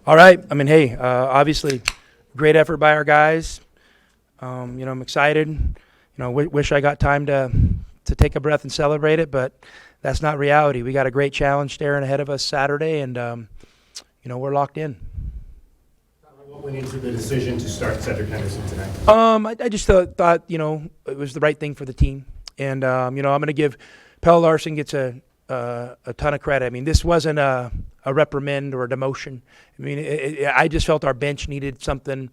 All right. I mean, hey, obviously, great effort by our guys. I'm excited. Wish I got time to take a breath and celebrate it, but that's not reality. We got a great challenge staring ahead of us Saturday, and we're locked in. What went into the decision to start Cedric Henderson tonight? I just thought it was the right thing for the team, and I'm going to give Pelle Larson gets a ton of credit. I mean, this wasn't a reprimand or a demotion. I mean, I just felt our bench needed something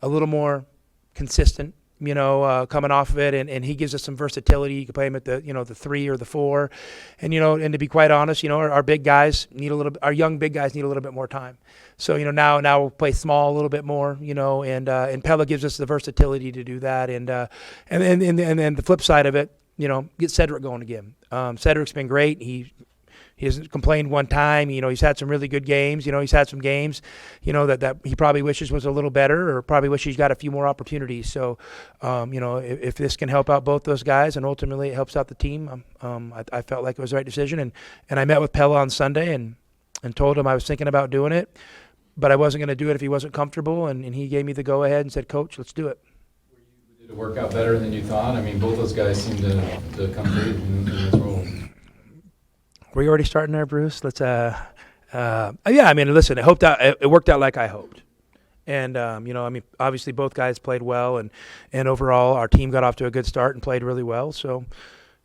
a little more consistent. Coming off of it, and he gives us some versatility. You can play him at the 3 or the 4, and to be quite honest, our big guys our young big guys need a little bit more time. So now we'll play small a little bit more, and Pella gives us the versatility to do that, and then the flip side of it, get Cedric going again. Cedric's been great. He hasn't complained one time. He's had some really good games. He's had some games, that he probably wishes was a little better, or probably wishes he's got a few more opportunities. So, if this can help out both those guys and ultimately it helps out the team, I felt like it was the right decision. And I met with Pella on Sunday and told him I was thinking about doing it, but I wasn't going to do it if he wasn't comfortable. And he gave me the go ahead and said, "Coach, let's do it." Did it work out better than you thought? I mean, both those guys seem to come through in this role. Were you already starting there, Bruce? Let's yeah. I mean, listen. It worked out like I hoped, and obviously both guys played well, and overall our team got off to a good start and played really well. So,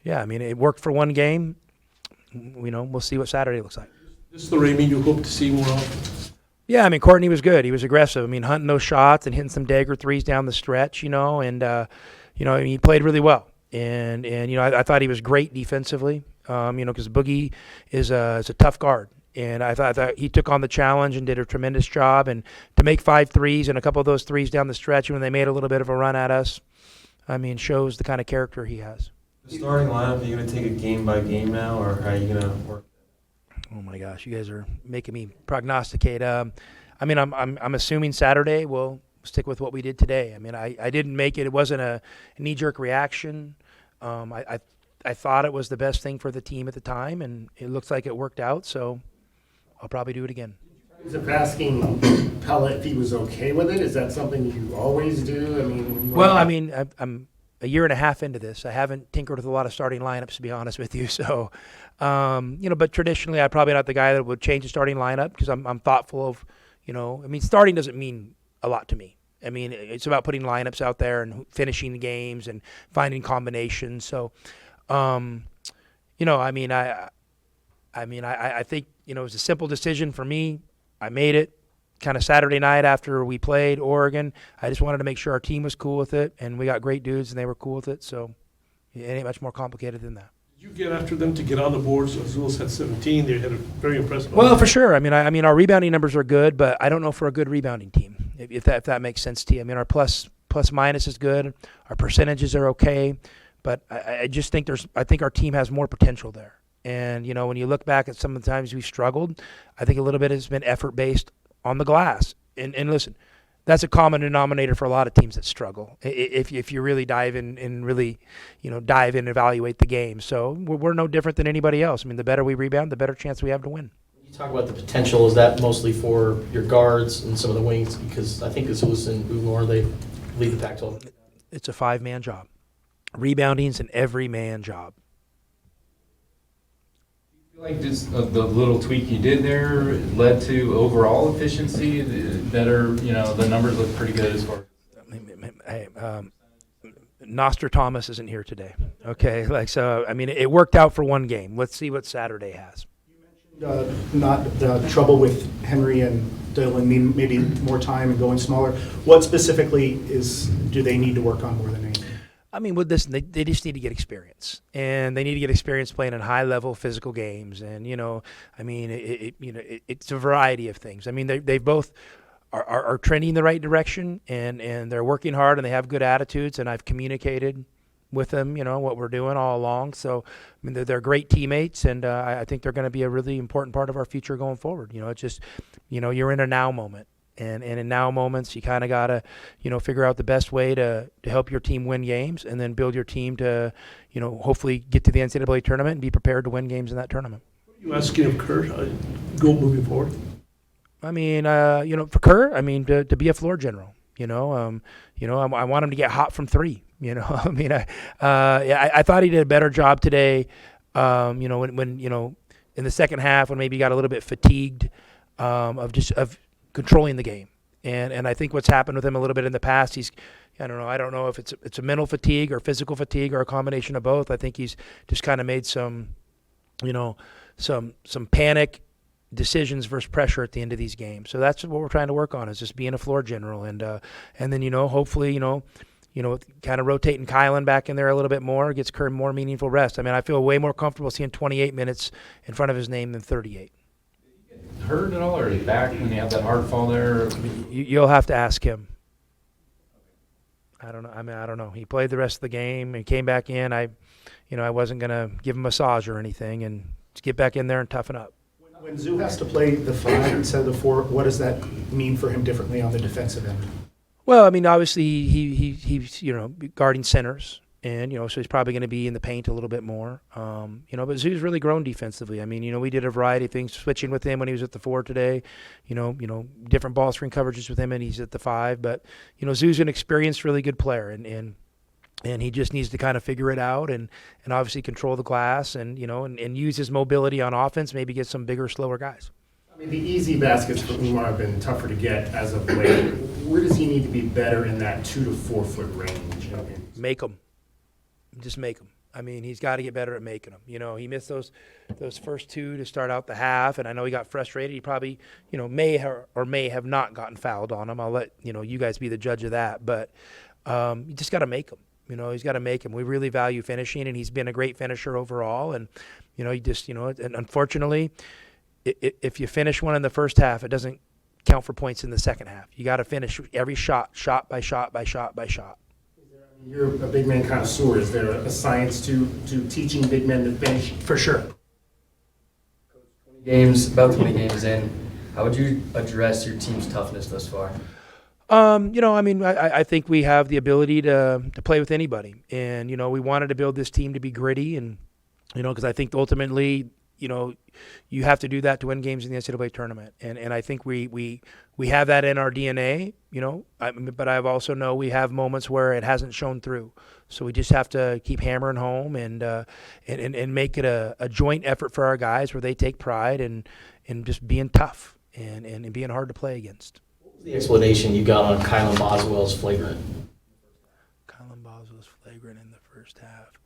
yeah, I mean, it worked for one game. We'll see what Saturday looks like. This is the Ramey you hope to see more often? Yeah, I mean, Courtney was good. He was aggressive. I mean, hunting those shots and hitting some dagger threes down the stretch. And he played really well. And I thought he was great defensively. Because Boogie is a tough guard. And I thought he took on the challenge and did a tremendous job. And to make 5 threes and a couple of those threes down the stretch when they made a little bit of a run at us, I mean, shows the kind of character he has. The starting lineup, are you going to take it game by game now, or how are you going to work? Oh my gosh, you guys are making me prognosticate. I'm assuming Saturday we'll stick with what we did today. I mean, I didn't make it. It wasn't a knee-jerk reaction. I thought it was the best thing for the team at the time, and it looks like it worked out, so I'll probably do it again. Is it asking Pella if he was okay with it? Is that something you always do? I'm a year and a half into this. I haven't tinkered with a lot of starting lineups, to be honest with you. So, but traditionally, I'm probably not the guy that would change the starting lineup because I'm thoughtful of, starting doesn't mean a lot to me. I mean, it's about putting lineups out there and finishing the games and finding combinations. So, I think, it was a simple decision for me. I made it kind of Saturday night after we played Oregon. I just wanted to make sure our team was cool with it, and we got great dudes, and they were cool with it. So it ain't much more complicated than that. Did you get after them to get on the board? So Azul's had 17. They had a very impressive. Well, for sure. I mean, our rebounding numbers are good, but I don't know for a good rebounding team, if that makes sense to you. I mean, our plus minus is good. Our percentages are okay. But I just think I think our team has more potential there. And, when you look back at some of the times we've struggled, I think a little bit has been effort-based on the glass. And listen, that's a common denominator for a lot of teams that struggle if you really dive in and really, dive in and evaluate the game. So we're no different than anybody else. I mean, the better we rebound, the better chance we have to win. You talk about the potential. Is that mostly for your guards and some of the wings? Because I think Azulis and Umar, they lead the Pac-12. It's a 5-man job. Rebounding's an every-man job. Like just the little tweak you did there led to overall efficiency better, the numbers look pretty good as far as. Hey, Nostradamus isn't here today. Okay, it worked out for one game. Let's see what Saturday has. You mentioned not the trouble with Henry and Dylan, maybe more time and going smaller. What specifically do they need to work on more than anything? I mean, with this, they just need to get experience, and they need to get experience playing in high-level physical games. And it's a variety of things. I mean, they both are trending in the right direction, and they're working hard, and they have good attitudes. And I've communicated with them, what we're doing all along. So, I mean, they're great teammates, and I think they're going to be a really important part of our future going forward. It's just, you're in a now moment. And in now moments, you kind of got to, figure out the best way to help your team win games and then build your team to, hopefully get to the NCAA tournament and be prepared to win games in that tournament. What are you asking of Kurt? Go moving forward? I mean, for Kerr, I mean, to be a floor general, I want him to get hot from three, I mean, I thought he did a better job today, when in the second half when maybe he got a little bit fatigued, of controlling the game. And I think what's happened with him a little bit in the past, I don't know if it's a mental fatigue or physical fatigue or a combination of both. I think he's just kind of made some panic decisions versus pressure at the end of these games. So that's what we're trying to work on, is just being a floor general, and then hopefully kind of rotating Kylan back in there a little bit more, gets Kerr more meaningful rest. I mean, I feel way more comfortable seeing 28 minutes in front of his name than 38. Hurt at all, or is he back when you have that hard fall there? You'll have to ask him. I don't know. I mean, I don't know. He played the rest of the game and came back in. I wasn't gonna give him a massage or anything, and just get back in there and toughen up. When Zoo has to play the 5 instead of the 4, what does that mean for him differently on the defensive end? Well, I mean, obviously he's guarding centers, and so he's probably going to be in the paint a little bit more. But Zoo's really grown defensively. I mean, we did a variety of things, switching with him when he was at the 4 today. Different ball screen coverages with him, and he's at the 5. But Zoo's an experienced, really good player, and he just needs to kind of figure it out, and obviously control the glass, and use his mobility on offense, maybe get some bigger, slower guys. I mean, the easy baskets for Umar have been tougher to get as of late. Where does he need to be better in that 2 to 4 foot range? Make them. Just make them. I mean, he's got to get better at making them. He missed those first 2 to start out the half, and I know he got frustrated. He probably, may have not gotten fouled on him. I'll let you guys be the judge of that. But you just got to make them. He's got to make him. We really value finishing, and he's been a great finisher overall. And he just, and unfortunately, if you finish one in the first half, it doesn't count for points in the second half. You got to finish every shot by shot by shot by shot. You're a big man connoisseur. Is there a science to teaching big men to finish? For sure. About 20 games in, how would you address your team's toughness thus far? I think we have the ability to play with anybody, and we wanted to build this team to be gritty, and because I think ultimately, you have to do that to win games in the NCAA tournament, and I think we have that in our DNA, but I also know we have moments where it hasn't shown through, so we just have to keep hammering home and make it a joint effort for our guys, where they take pride in just being tough and being hard to play against. The explanation you got on Kylan Boswell's flagrant. Kylan Boswell's flagrant in the first half.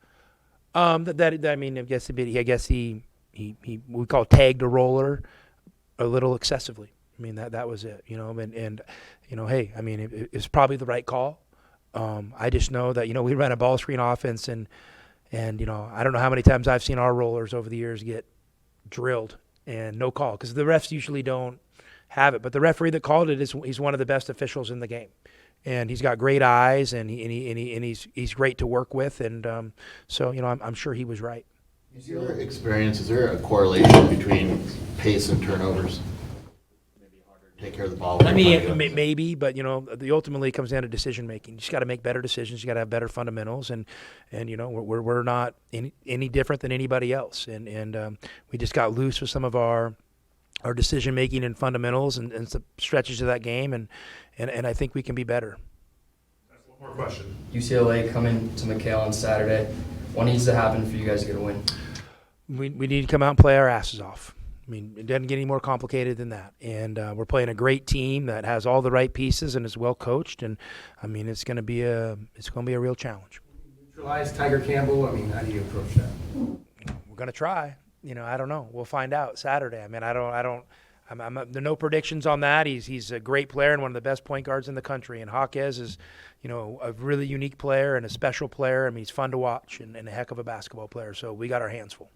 I guess he we call tagged a roller a little excessively. I mean, that was it, hey, I mean, it's probably the right call. I just know that, we ran a ball screen offense, and I don't know how many times I've seen our rollers over the years get drilled and no call, because the refs usually don't have it. But the referee that called it he's one of the best officials in the game, and he's got great eyes, and he's great to work with, and so I'm sure he was right. Is there a correlation between pace and turnovers? Maybe harder to take care of the ball. I mean, maybe, but the ultimately it comes down to decision making. You just got to make better decisions. You got to have better fundamentals, and we're not any different than anybody else, and we just got loose with some of our decision making and fundamentals and some stretches of that game, and I think we can be better. One more question. UCLA coming to McHale on Saturday. What needs to happen for you guys to get a win? We need to come out and play our asses off. I mean, it doesn't get any more complicated than that. And we're playing a great team that has all the right pieces and is well coached. And I mean, it's going to be a real challenge. Neutralize Tiger Campbell. I mean, how do you approach that? We're going to try. I don't know. We'll find out Saturday. I mean, there are no predictions on that. He's a great player and one of the best point guards in the country. And Jaquez is, a really unique player and a special player. I mean, he's fun to watch and a heck of a basketball player. So we got our hands full.